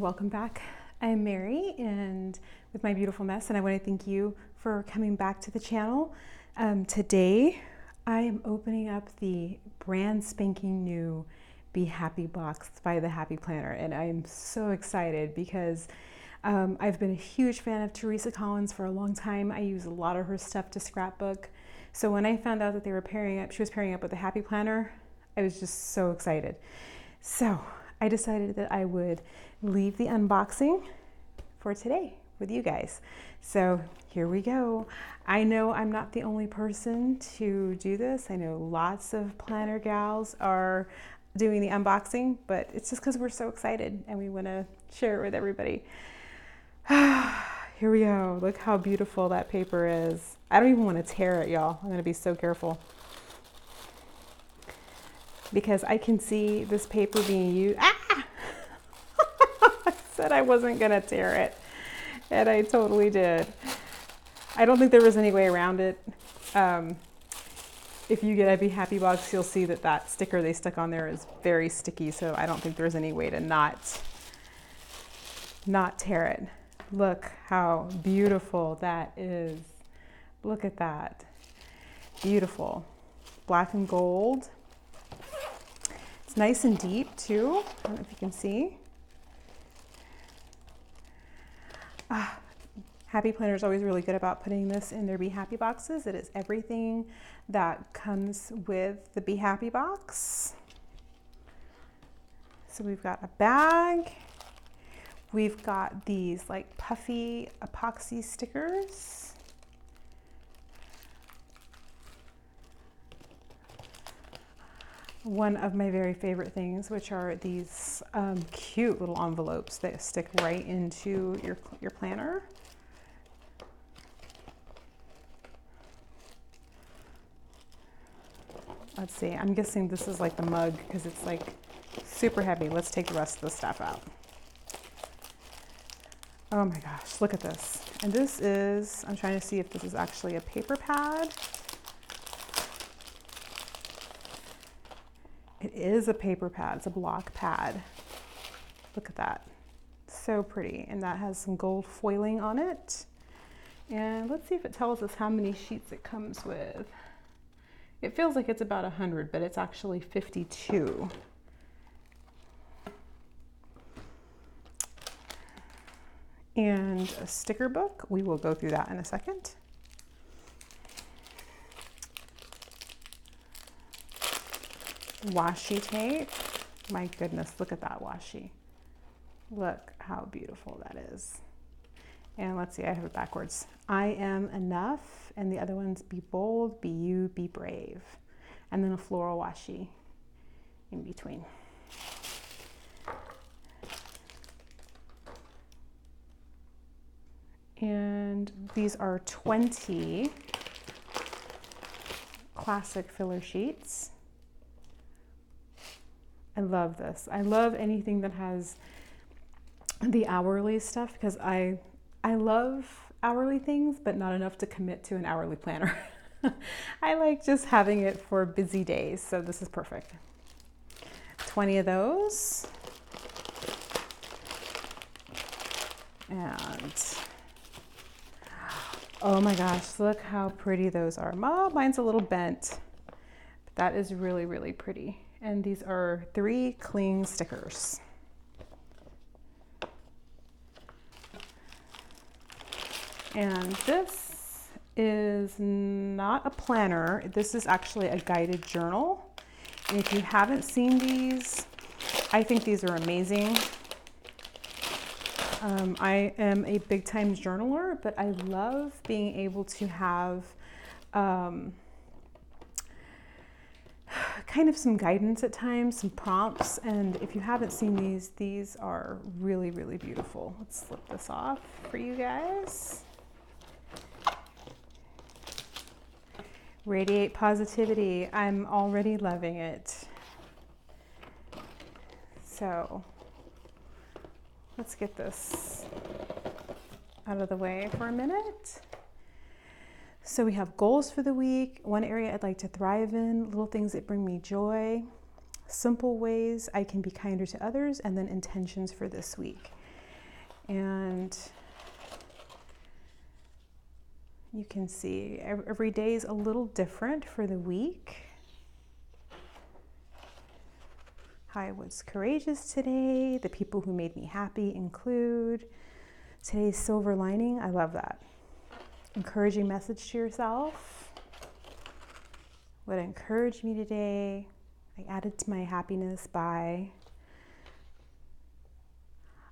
and welcome back. I'm Mary and with my beautiful mess, and I want to thank you for coming back to the channel. Today I am opening up the brand spanking new Be Happy box by the Happy Planner, and I am so excited because I've been a huge fan of Teresa for a long time. I use a lot of her stuff to scrapbook. So when I found out that they were she was pairing up with the Happy Planner, I was just so excited. So I decided that I would leave the unboxing for today with you guys. So here we go. I know I'm not the only person to do this. I know lots of planner gals are doing the unboxing, but it's just because we're so excited and we want to share it with everybody. Here we go. Look how beautiful that paper is. I don't even want to tear it, y'all. I'm going to be so careful because I can see this paper being used. Ah! I said I wasn't going to tear it, and I totally did. I don't think there was any way around it. If you get a Be Happy box, you'll see that that sticker they stuck on there is very sticky, so I don't think there's any way to not tear it. Look how beautiful that is. Look at that. Beautiful. Black and gold. It's nice and deep too. I don't know if you can see. Happy Planner is always really good about putting this in their Be Happy boxes. It is everything that comes with the Be Happy box. So we've got a bag. We've got these like puffy epoxy stickers. One of my very favorite things, which are these cute little envelopes that stick right into your planner. Let's see, I'm guessing this is like the mug because it's like super heavy. Let's take the rest of the stuff out. Oh my gosh, look at this. And this is, I'm trying to see if this is actually a paper pad. It is a paper pad, it's a block pad. Look at that, so pretty. And that has some gold foiling on it. And let's see if it tells us how many sheets it comes with. It feels like it's about 100, but it's actually 52. And a sticker book, we will go through that in a second. Washi tape. My goodness, look at that washi. Look how beautiful that is. And let's see, I have it backwards. I am enough, and the other one's be bold, be you, be brave. And then a floral washi in between. And these are 20 classic filler sheets. I love this. I love anything that has the hourly stuff because I love hourly things, but not enough to commit to an hourly planner. I like just having it for busy days, so this is perfect. 20 of those. And oh my gosh, look how pretty those are. Oh, mine's a little bent, but that is really, really pretty. And these are 3 cling stickers. And this is not a planner. This is actually a guided journal. And if you haven't seen these, I think these are amazing. I am a big time journaler, but I love being able to have kind of some guidance at times, some prompts. And if you haven't seen these are really, really beautiful. Let's slip this off for you guys. Radiate positivity. I'm already loving it. So let's get this out of the way for a minute. So we have goals for the week, one area I'd like to thrive in, little things that bring me joy, simple ways I can be kinder to others, and then intentions for this week. And you can see every day is a little different for the week. I was courageous today. The people who made me happy include. Today's silver lining, I love that. Encouraging message to yourself. What encouraged me today, I added to my happiness by,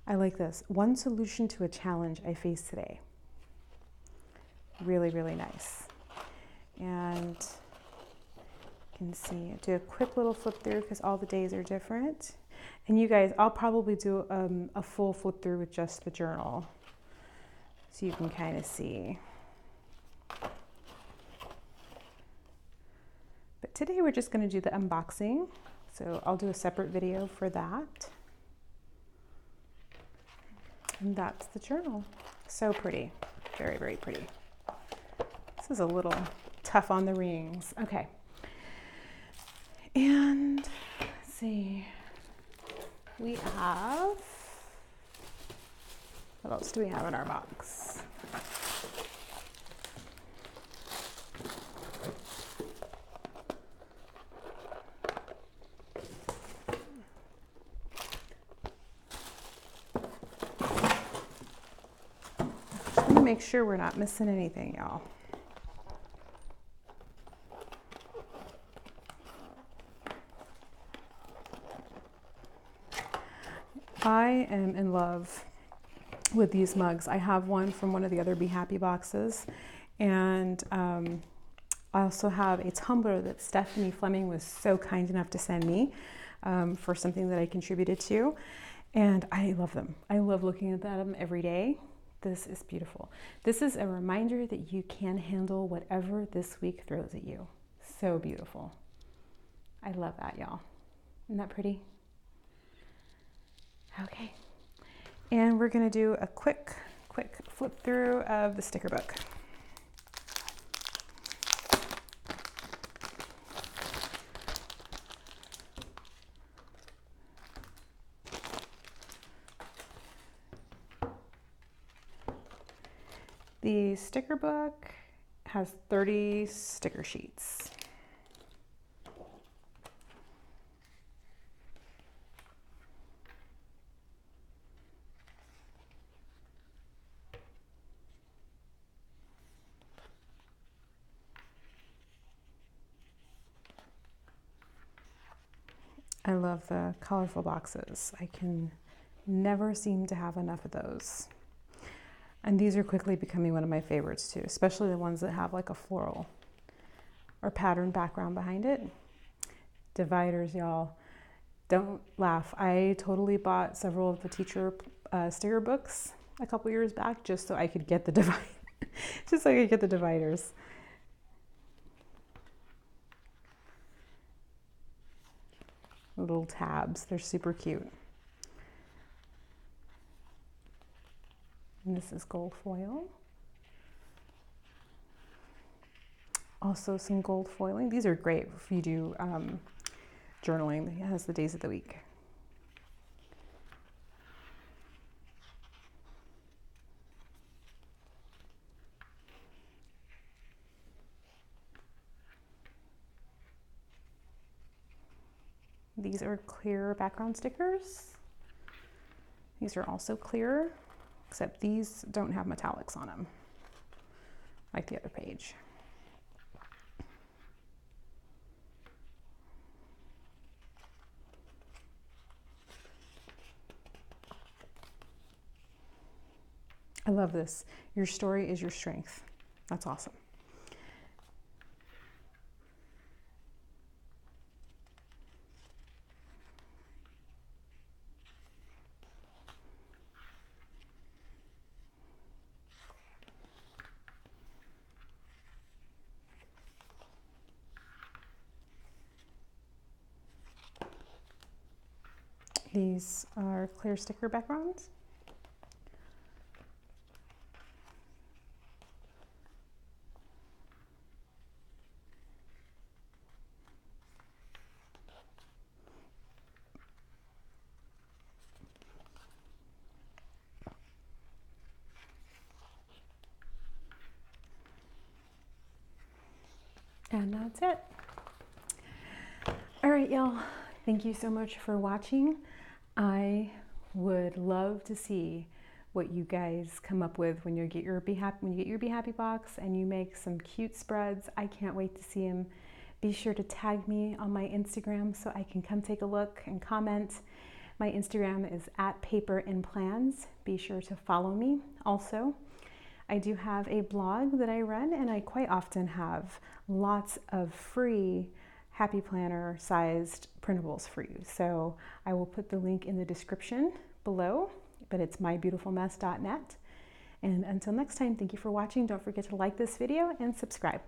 I like this, one solution to a challenge I faced today. Really, really nice. And you can see, do a quick little flip through because all the days are different. And you guys, I'll probably do a full flip through with just the journal, so you can kind of see. But today we're just going to do the unboxing. So I'll do a separate video for that. And that's the journal. So pretty. Very, very pretty. This is a little tough on the rings. Okay. And let's see. We have, what else do we have in our box? Just want to make sure we're not missing anything, y'all. I am in love with these mugs. I have one from one of the other Be Happy boxes, and I also have a tumbler that Stephanie Fleming was so kind enough to send me for something that I contributed to, and I love them. I love looking at them every day. This is beautiful. This is a reminder that you can handle whatever this week throws at you. So beautiful. I love that, y'all. Isn't that pretty? Okay, and we're going to do a quick flip through of the sticker book. The sticker book has 30 sticker sheets. I love the colorful boxes. I can never seem to have enough of those. And these are quickly becoming one of my favorites too, especially the ones that have like a floral or pattern background behind it. Dividers, y'all. Don't laugh. I totally bought several of the teacher sticker books a couple years back just so I could get the dividers. Little tabs. They're super cute. And this is gold foil. Also some gold foiling. These are great if you do journaling. It has the days of the week. These are clear background stickers. These are also clear, except these don't have metallics on them, like the other page. I love this. Your story is your strength. That's awesome. These are clear sticker backgrounds. And that's it. All right, y'all. Thank you so much for watching. I would love to see what you guys come up with when you get your Be Happy box and you make some cute spreads. I can't wait to see them. Be sure to tag me on my Instagram so I can come take a look and comment. My Instagram is @paperinplans. Be sure to follow me. Also, I do have a blog that I run, and I quite often have lots of free Happy Planner sized printables for you. So I will put the link in the description below, but it's mybeautifulmess.net. And until next time, thank you for watching. Don't forget to like this video and subscribe.